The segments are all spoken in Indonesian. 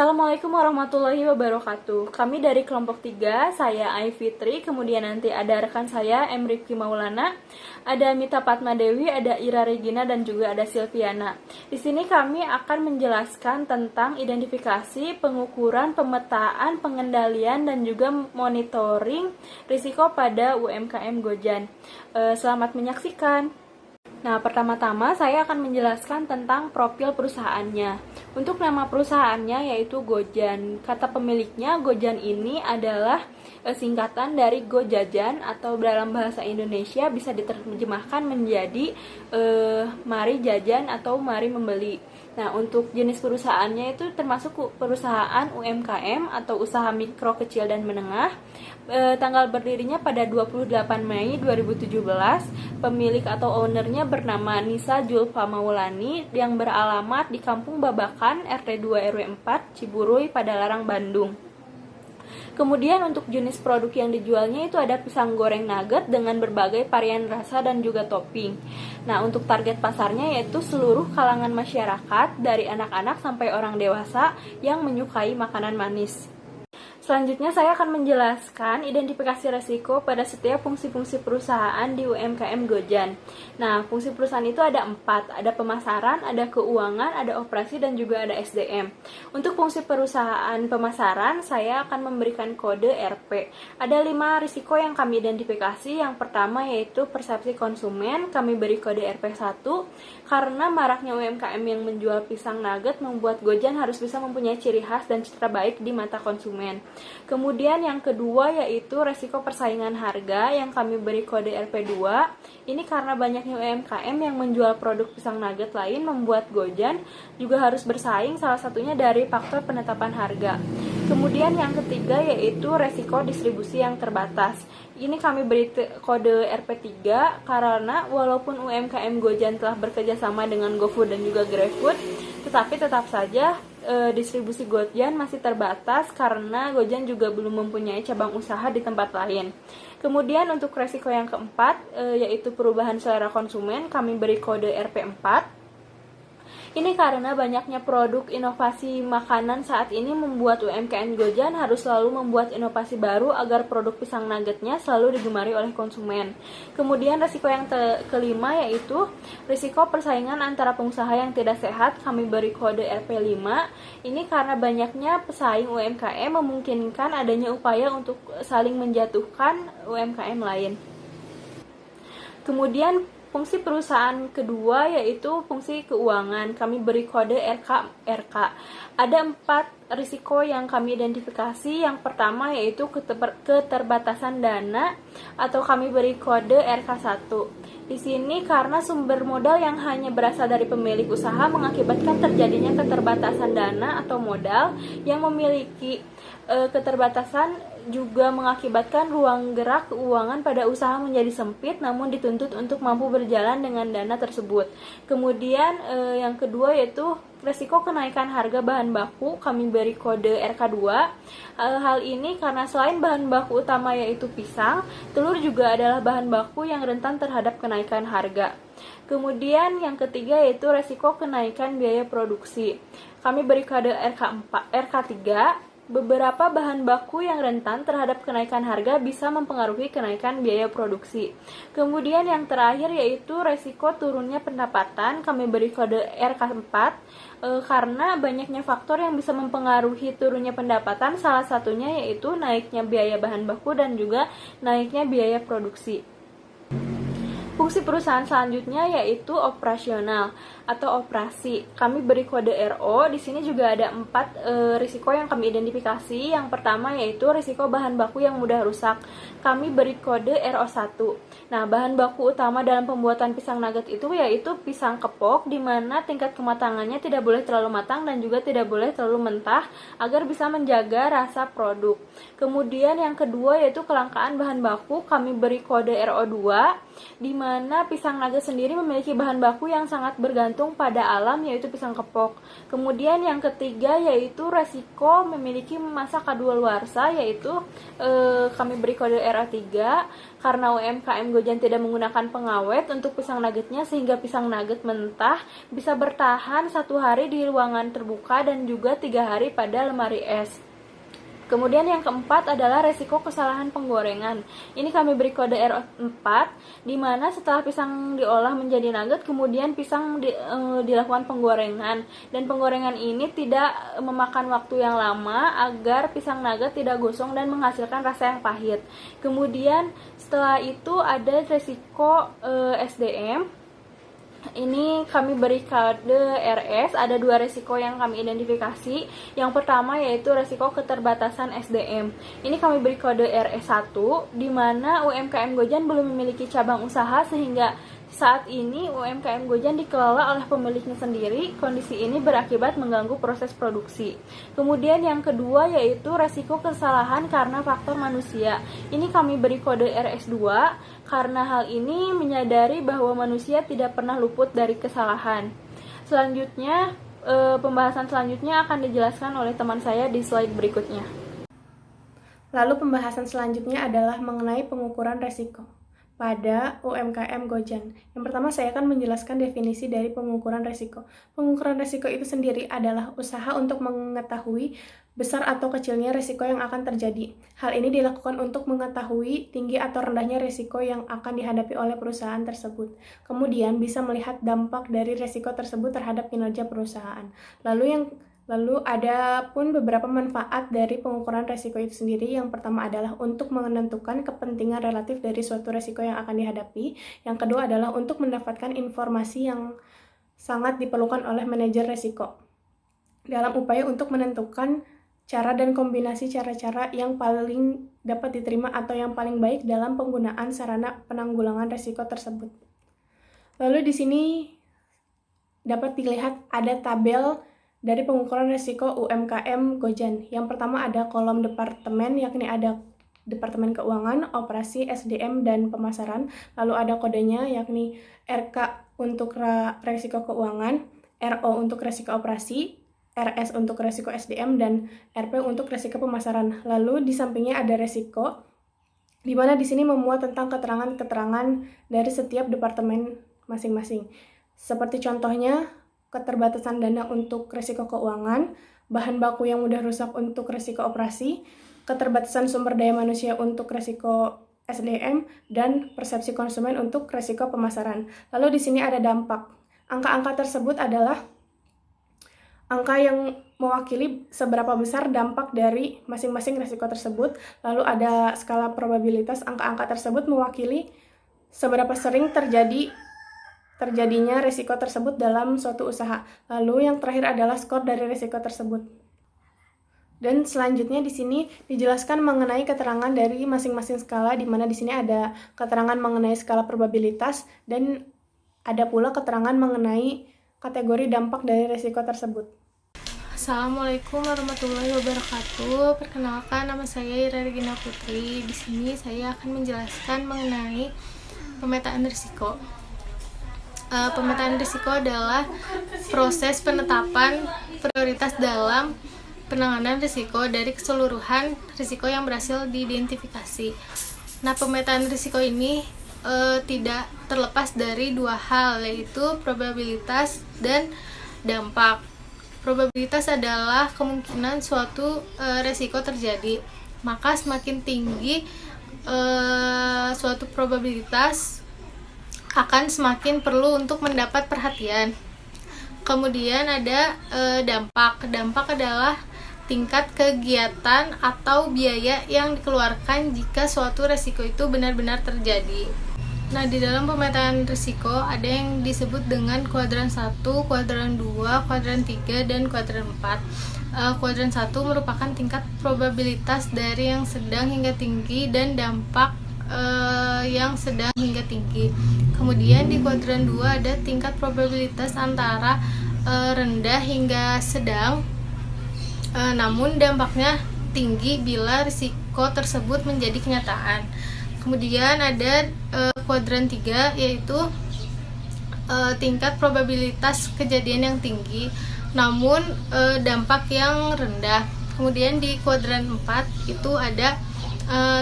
Assalamualaikum warahmatullahi wabarakatuh. Kami dari kelompok 3, saya Ai Fitri, kemudian nanti ada rekan saya M. Rifki Maulana, ada Mita Fatma Dewi, ada Ira Regina, dan juga ada Silviana. Di sini kami akan menjelaskan tentang identifikasi, pengukuran, pemetaan, pengendalian, dan juga monitoring risiko pada UMKM Gojan. Selamat menyaksikan. Nah, pertama-tama saya akan menjelaskan tentang profil perusahaannya. Untuk nama perusahaannya yaitu Gojan. Kata pemiliknya, Gojan ini adalah singkatan dari Go Jajan, atau dalam bahasa Indonesia bisa diterjemahkan menjadi mari jajan atau mari membeli. Nah, untuk jenis perusahaannya itu termasuk perusahaan UMKM atau usaha mikro, kecil, dan menengah. Tanggal berdirinya pada 28 Mei 2017. Pemilik atau ownernya bernama Nisa Julfa Maulani yang beralamat di Kampung Babakan, RT 2 RW 4, Ciburuy, Padalarang, Bandung. Kemudian untuk jenis produk yang dijualnya itu ada pisang goreng nugget dengan berbagai varian rasa dan juga topping. Nah, untuk target pasarnya yaitu seluruh kalangan masyarakat dari anak-anak sampai orang dewasa yang menyukai makanan manis. Selanjutnya saya akan menjelaskan identifikasi resiko pada setiap fungsi-fungsi perusahaan di UMKM Gojan. Nah, fungsi perusahaan itu ada 4, ada pemasaran, ada keuangan, ada operasi, dan juga ada SDM. Untuk fungsi perusahaan pemasaran, saya akan memberikan kode RP. Ada 5 risiko yang kami identifikasi. Yang pertama yaitu persepsi konsumen, kami beri kode RP1, karena maraknya UMKM yang menjual pisang nugget membuat Gojan harus bisa mempunyai ciri khas dan citra baik di mata konsumen. Kemudian yang kedua yaitu resiko persaingan harga yang kami beri kode RP2. Ini karena banyaknya UMKM yang menjual produk pisang nugget lain membuat Gojan juga harus bersaing, salah satunya dari faktor penetapan harga. Kemudian yang ketiga yaitu resiko distribusi yang terbatas. Ini kami beri kode RP3 karena walaupun UMKM Gojan telah bekerja sama dengan GoFood dan juga GrabFood, tetapi tetap saja distribusi Gojan masih terbatas karena Gojan juga belum mempunyai cabang usaha di tempat lain. Kemudian untuk resiko yang keempat yaitu perubahan selera konsumen, kami beri kode RP4. Ini karena banyaknya produk inovasi makanan saat ini membuat UMKM Gojan harus selalu membuat inovasi baru agar produk pisang nuggetnya selalu digemari oleh konsumen. Kemudian risiko yang kelima yaitu risiko persaingan antara pengusaha yang tidak sehat, kami beri kode RP5. Ini karena banyaknya pesaing UMKM memungkinkan adanya upaya untuk saling menjatuhkan UMKM lain. Kemudian fungsi perusahaan kedua yaitu fungsi keuangan, kami beri kode RK. Ada 4 risiko yang kami identifikasi. Yang pertama yaitu keterbatasan dana atau kami beri kode RK1. Di sini karena sumber modal yang hanya berasal dari pemilik usaha mengakibatkan terjadinya keterbatasan dana atau modal. Yang memiliki keterbatasan juga mengakibatkan ruang gerak keuangan pada usaha menjadi sempit, namun dituntut untuk mampu berjalan dengan dana tersebut. Kemudian yang kedua yaitu resiko kenaikan harga bahan baku, kami beri kode RK2. Hal ini karena selain bahan baku utama yaitu pisang, telur juga adalah bahan baku yang rentan terhadap kenaikan harga. Kemudian yang ketiga yaitu resiko kenaikan biaya produksi, kami beri kode RK3. Beberapa bahan baku yang rentan terhadap kenaikan harga bisa mempengaruhi kenaikan biaya produksi. Kemudian yang terakhir yaitu resiko turunnya pendapatan, kami beri kode RK4 karena banyaknya faktor yang bisa mempengaruhi turunnya pendapatan, salah satunya yaitu naiknya biaya bahan baku dan juga naiknya biaya produksi. Fungsi perusahaan selanjutnya yaitu operasional atau operasi. Kami beri kode RO. Di sini juga ada 4 risiko yang kami identifikasi. Yang pertama yaitu risiko bahan baku yang mudah rusak. Kami beri kode RO1. Nah, bahan baku utama dalam pembuatan pisang nugget itu yaitu pisang kepok, di mana tingkat kematangannya tidak boleh terlalu matang dan juga tidak boleh terlalu mentah agar bisa menjaga rasa produk. Kemudian yang kedua yaitu kelangkaan bahan baku. Kami beri kode RO2, di mana pisang nugget sendiri memiliki bahan baku yang sangat bergantung bergantung pada alam, yaitu pisang kepok. Kemudian yang ketiga yaitu resiko memiliki masa kadaluarsa, yaitu kami beri kode RA3 karena UMKM Gojan tidak menggunakan pengawet untuk pisang nuggetnya, sehingga pisang nugget mentah bisa bertahan 1 hari di ruangan terbuka dan juga 3 hari pada lemari es. Kemudian yang keempat adalah resiko kesalahan penggorengan. Ini kami beri kode R4, di mana setelah pisang diolah menjadi nugget, kemudian pisang dilakukan penggorengan. Dan penggorengan ini tidak memakan waktu yang lama agar pisang nugget tidak gosong dan menghasilkan rasa yang pahit. Kemudian setelah itu ada resiko SDM. Ini kami beri kode RS, ada 2 resiko yang kami identifikasi. Yang pertama yaitu resiko keterbatasan SDM. Ini kami beri kode RS1, di mana UMKM Gojan belum memiliki cabang usaha, sehingga saat ini UMKM Gojan dikelola oleh pemiliknya sendiri. Kondisi ini berakibat mengganggu proses produksi. Kemudian yang kedua yaitu resiko kesalahan karena faktor manusia. Ini kami beri kode RS2 karena hal ini menyadari bahwa manusia tidak pernah luput dari kesalahan. Selanjutnya, pembahasan selanjutnya akan dijelaskan oleh teman saya di slide berikutnya. Lalu pembahasan selanjutnya adalah mengenai pengukuran resiko pada UMKM Gojan. Yang pertama saya akan menjelaskan definisi dari pengukuran resiko. Pengukuran resiko itu sendiri adalah usaha untuk mengetahui besar atau kecilnya resiko yang akan terjadi. Hal ini dilakukan untuk mengetahui tinggi atau rendahnya resiko yang akan dihadapi oleh perusahaan tersebut. Kemudian bisa melihat dampak dari resiko tersebut terhadap kinerja perusahaan. Lalu ada pun beberapa manfaat dari pengukuran resiko itu sendiri. Yang pertama adalah untuk menentukan kepentingan relatif dari suatu resiko yang akan dihadapi. Yang kedua adalah untuk mendapatkan informasi yang sangat diperlukan oleh manajer resiko dalam upaya untuk menentukan cara dan kombinasi cara-cara yang paling dapat diterima atau yang paling baik dalam penggunaan sarana penanggulangan resiko tersebut. Lalu di sini dapat dilihat ada tabel dari pengukuran risiko UMKM Gojan. Yang pertama ada kolom departemen, yakni ada Departemen Keuangan, Operasi, SDM, dan Pemasaran. Lalu ada kodenya, yakni RK untuk risiko keuangan, RO untuk risiko operasi, RS untuk risiko SDM, dan RP untuk risiko pemasaran. Lalu di sampingnya ada risiko, di mana di sini memuat tentang keterangan-keterangan dari setiap departemen masing-masing. Seperti contohnya, keterbatasan dana untuk risiko keuangan, bahan baku yang mudah rusak untuk risiko operasi, keterbatasan sumber daya manusia untuk risiko SDM, dan persepsi konsumen untuk risiko pemasaran. Lalu di sini ada dampak. Angka-angka tersebut adalah angka yang mewakili seberapa besar dampak dari masing-masing risiko tersebut. Lalu ada skala probabilitas. Angka-angka tersebut mewakili seberapa sering terjadinya risiko tersebut dalam suatu usaha. Lalu yang terakhir adalah skor dari risiko tersebut. Dan selanjutnya di sini dijelaskan mengenai keterangan dari masing-masing skala, di mana di sini ada keterangan mengenai skala probabilitas dan ada pula keterangan mengenai kategori dampak dari risiko tersebut. Assalamualaikum warahmatullahi wabarakatuh. Perkenalkan, nama saya Ira Regina Putri. Di sini saya akan menjelaskan mengenai pemetaan risiko. Pemetaan risiko adalah proses penetapan prioritas dalam penanganan risiko dari keseluruhan risiko yang berhasil diidentifikasi. Nah, pemetaan risiko ini tidak terlepas dari 2 hal, yaitu probabilitas dan dampak. Probabilitas adalah kemungkinan suatu risiko terjadi. Maka semakin tinggi suatu probabilitas akan semakin perlu untuk mendapat perhatian. Kemudian ada dampak. Dampak adalah tingkat kegiatan atau biaya yang dikeluarkan jika suatu risiko itu benar-benar terjadi. Nah, di dalam pemetaan risiko ada yang disebut dengan kuadran 1, kuadran 2, kuadran 3, dan kuadran 4. Kuadran 1 merupakan tingkat probabilitas dari yang sedang hingga tinggi dan dampak yang sedang hingga tinggi. Kemudian di kuadran 2 ada tingkat probabilitas antara rendah hingga sedang, namun dampaknya tinggi bila risiko tersebut menjadi kenyataan. Kemudian ada kuadran 3, yaitu tingkat probabilitas kejadian yang tinggi, namun dampak yang rendah. Kemudian di kuadran 4 itu ada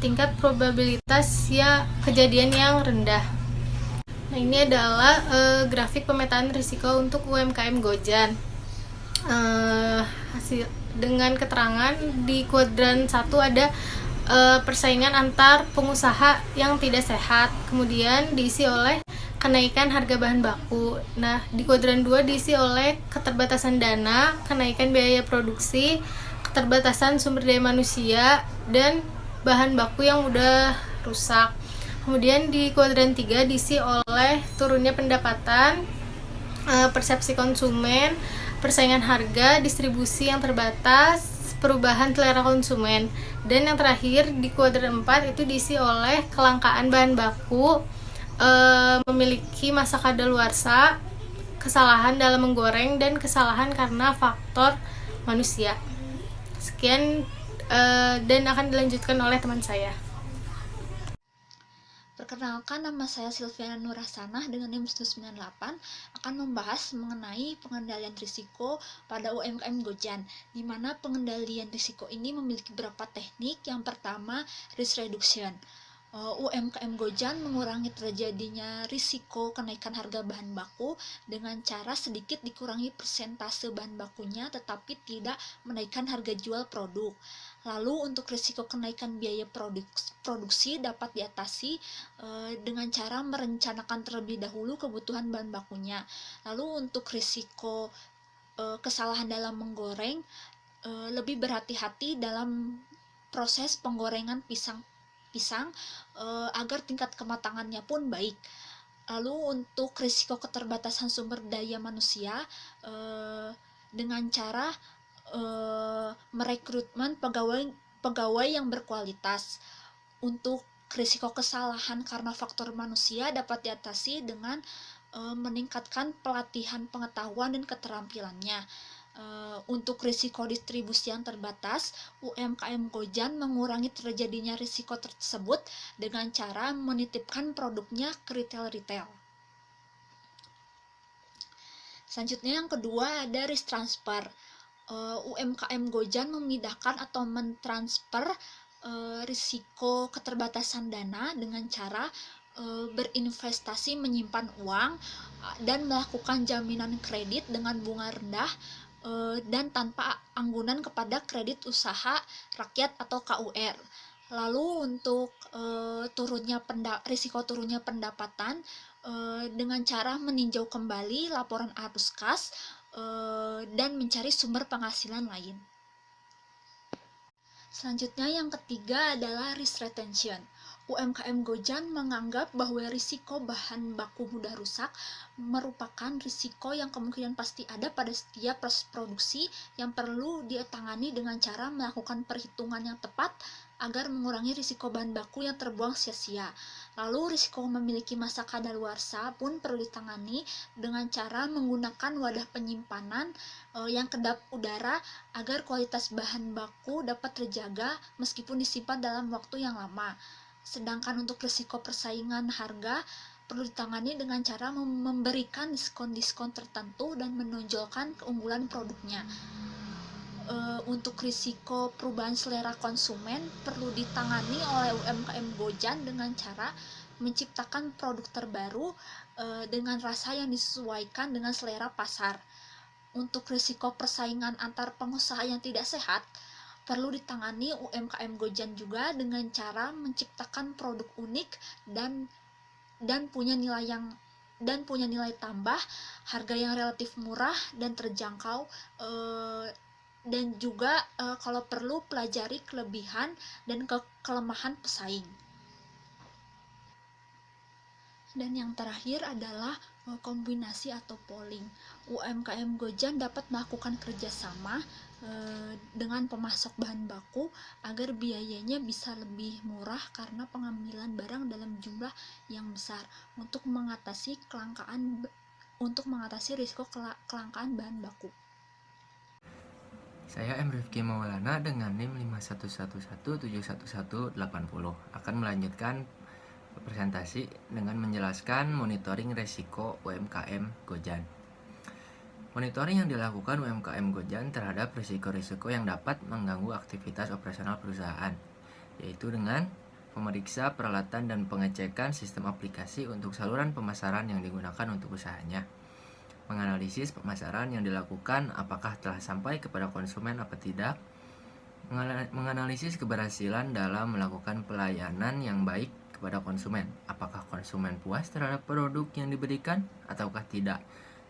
tingkat probabilitas ya kejadian yang rendah. Nah, ini adalah grafik pemetaan risiko untuk UMKM Gojan. Hasil dengan keterangan di kuadran 1 ada persaingan antar pengusaha yang tidak sehat, kemudian diisi oleh kenaikan harga bahan baku. Nah, di kuadran 2 diisi oleh keterbatasan dana, kenaikan biaya produksi, keterbatasan sumber daya manusia, dan bahan baku yang mudah rusak. Kemudian di kuadran 3 diisi oleh turunnya pendapatan, persepsi konsumen, persaingan harga, distribusi yang terbatas, perubahan selera konsumen. Dan yang terakhir di kuadran 4 itu diisi oleh kelangkaan bahan baku, memiliki masa kadaluarsa, kesalahan dalam menggoreng, dan kesalahan karena faktor manusia. Sekian dan akan dilanjutkan oleh teman saya. Perkenalkan, nama saya Silviana Nurhasanah dengan NIM 198 akan membahas mengenai pengendalian risiko pada UMKM Gojan, di mana pengendalian risiko ini memiliki beberapa teknik. Yang pertama, risk reduction. UMKM Gojan mengurangi terjadinya risiko kenaikan harga bahan baku dengan cara sedikit dikurangi persentase bahan bakunya tetapi tidak menaikkan harga jual produk. Lalu untuk risiko kenaikan biaya produksi dapat diatasi dengan cara merencanakan terlebih dahulu kebutuhan bahan bakunya. Lalu untuk risiko kesalahan dalam menggoreng, lebih berhati-hati dalam proses penggorengan pisang agar tingkat kematangannya pun baik. Lalu untuk risiko keterbatasan sumber daya manusia, dengan cara merekrutmen pegawai yang berkualitas. Untuk risiko kesalahan karena faktor manusia dapat diatasi dengan meningkatkan pelatihan pengetahuan dan keterampilannya. Untuk risiko distribusi yang terbatas, UMKM Gojan mengurangi terjadinya risiko tersebut dengan cara menitipkan produknya ke retail. Selanjutnya yang kedua ada risk transfer. UMKM Gojan memindahkan atau mentransfer risiko keterbatasan dana dengan cara berinvestasi menyimpan uang dan melakukan jaminan kredit dengan bunga rendah dan tanpa anggunan kepada kredit usaha rakyat atau KUR. Lalu untuk risiko turunnya pendapatan dengan cara meninjau kembali laporan arus kas dan mencari sumber penghasilan lain. Selanjutnya yang ketiga adalah risk retention. UMKM Gojan menganggap bahwa risiko bahan baku mudah rusak merupakan risiko yang kemungkinan pasti ada pada setiap proses produksi yang perlu ditangani dengan cara melakukan perhitungan yang tepat agar mengurangi risiko bahan baku yang terbuang sia-sia. Lalu risiko memiliki masa kadaluarsa pun perlu ditangani dengan cara menggunakan wadah penyimpanan yang kedap udara agar kualitas bahan baku dapat terjaga meskipun disimpan dalam waktu yang lama. Sedangkan untuk risiko persaingan harga perlu ditangani dengan cara memberikan diskon-diskon tertentu dan menonjolkan keunggulan produknya. Untuk risiko perubahan selera konsumen perlu ditangani oleh UMKM Gojan dengan cara menciptakan produk terbaru dengan rasa yang disesuaikan dengan selera pasar. Untuk risiko persaingan antar pengusaha yang tidak sehat perlu ditangani UMKM Gojan juga dengan cara menciptakan produk unik dan punya nilai tambah, harga yang relatif murah dan terjangkau, dan juga kalau perlu pelajari kelebihan dan kelemahan pesaing. Dan yang terakhir adalah kombinasi atau pooling. UMKM Gojan dapat melakukan kerjasama dengan pemasok bahan baku agar biayanya bisa lebih murah karena pengambilan barang dalam jumlah yang besar untuk mengatasi risiko kelangkaan bahan baku. Saya M. Rifki Maulana dengan NIM 5111711180 akan melanjutkan presentasi dengan menjelaskan monitoring resiko UMKM Gojan. Monitoring yang dilakukan UMKM Gojan terhadap risiko-risiko yang dapat mengganggu aktivitas operasional perusahaan, yaitu dengan memeriksa peralatan dan pengecekan sistem aplikasi untuk saluran pemasaran yang digunakan untuk usahanya, menganalisis pemasaran yang dilakukan apakah telah sampai kepada konsumen apa tidak, menganalisis keberhasilan dalam melakukan pelayanan yang baik kepada konsumen, apakah konsumen puas terhadap produk yang diberikan ataukah tidak,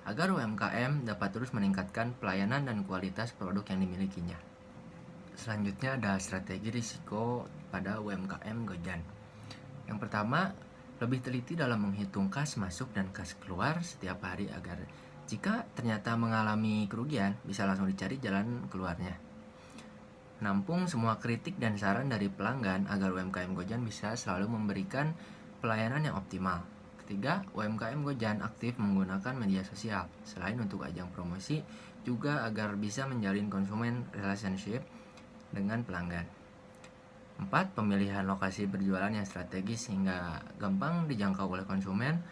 agar UMKM dapat terus meningkatkan pelayanan dan kualitas produk yang dimilikinya. Selanjutnya ada strategi risiko pada UMKM Gojan. Yang pertama, lebih teliti dalam menghitung kas masuk dan kas keluar setiap hari agar jika ternyata mengalami kerugian bisa langsung dicari jalan keluarnya. Nampung semua kritik dan saran dari pelanggan agar UMKM Gojan bisa selalu memberikan pelayanan yang optimal. Ketiga, UMKM Gojan aktif menggunakan media sosial selain untuk ajang promosi juga agar bisa menjalin konsumen relationship dengan pelanggan. 4. Pemilihan lokasi berjualan yang strategis sehingga gampang dijangkau oleh konsumen.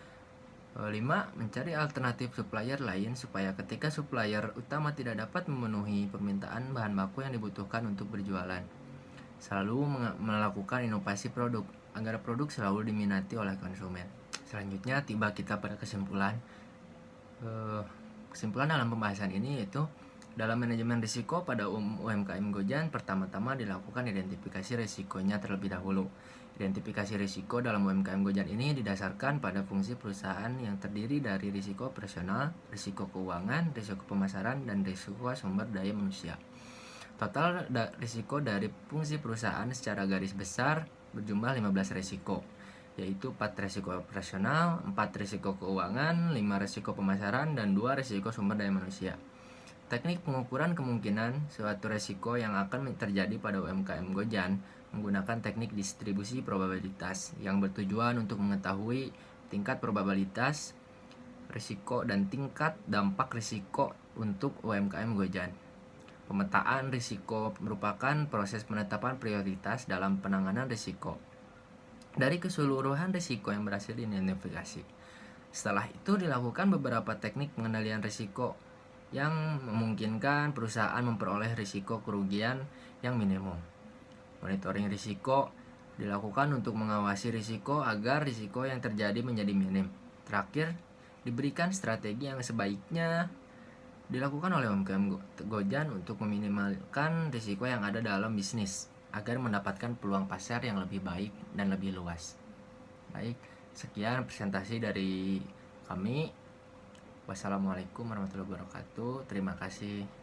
5. Mencari alternatif supplier lain supaya ketika supplier utama tidak dapat memenuhi permintaan bahan baku yang dibutuhkan untuk berjualan. Selalu melakukan inovasi produk agar produk selalu diminati oleh konsumen. Selanjutnya tiba kita pada kesimpulan. Kesimpulan dalam pembahasan ini yaitu dalam manajemen risiko pada UMKM Gojan, pertama-tama dilakukan identifikasi risikonya terlebih dahulu. Identifikasi risiko dalam UMKM Gojan ini didasarkan pada fungsi perusahaan yang terdiri dari risiko operasional, risiko keuangan, risiko pemasaran, dan risiko sumber daya manusia. Total risiko dari fungsi perusahaan secara garis besar berjumlah 15 risiko, yaitu 4 risiko operasional, 4 risiko keuangan, 5 risiko pemasaran, dan 2 risiko sumber daya manusia. Teknik pengukuran kemungkinan suatu resiko yang akan terjadi pada UMKM Gojan menggunakan teknik distribusi probabilitas yang bertujuan untuk mengetahui tingkat probabilitas risiko dan tingkat dampak risiko untuk UMKM Gojan. Pemetaan risiko merupakan proses penetapan prioritas dalam penanganan risiko dari keseluruhan risiko yang berhasil diidentifikasi. Setelah itu dilakukan beberapa teknik pengendalian risiko yang memungkinkan perusahaan memperoleh risiko kerugian yang minimum. Monitoring risiko dilakukan untuk mengawasi risiko agar risiko yang terjadi menjadi minim. Terakhir, diberikan strategi yang sebaiknya dilakukan oleh UMKM Gojan untuk meminimalkan risiko yang ada dalam bisnis agar mendapatkan peluang pasar yang lebih baik dan lebih luas. Baik, sekian presentasi dari kami. Wassalamualaikum warahmatullahi wabarakatuh. Terima kasih.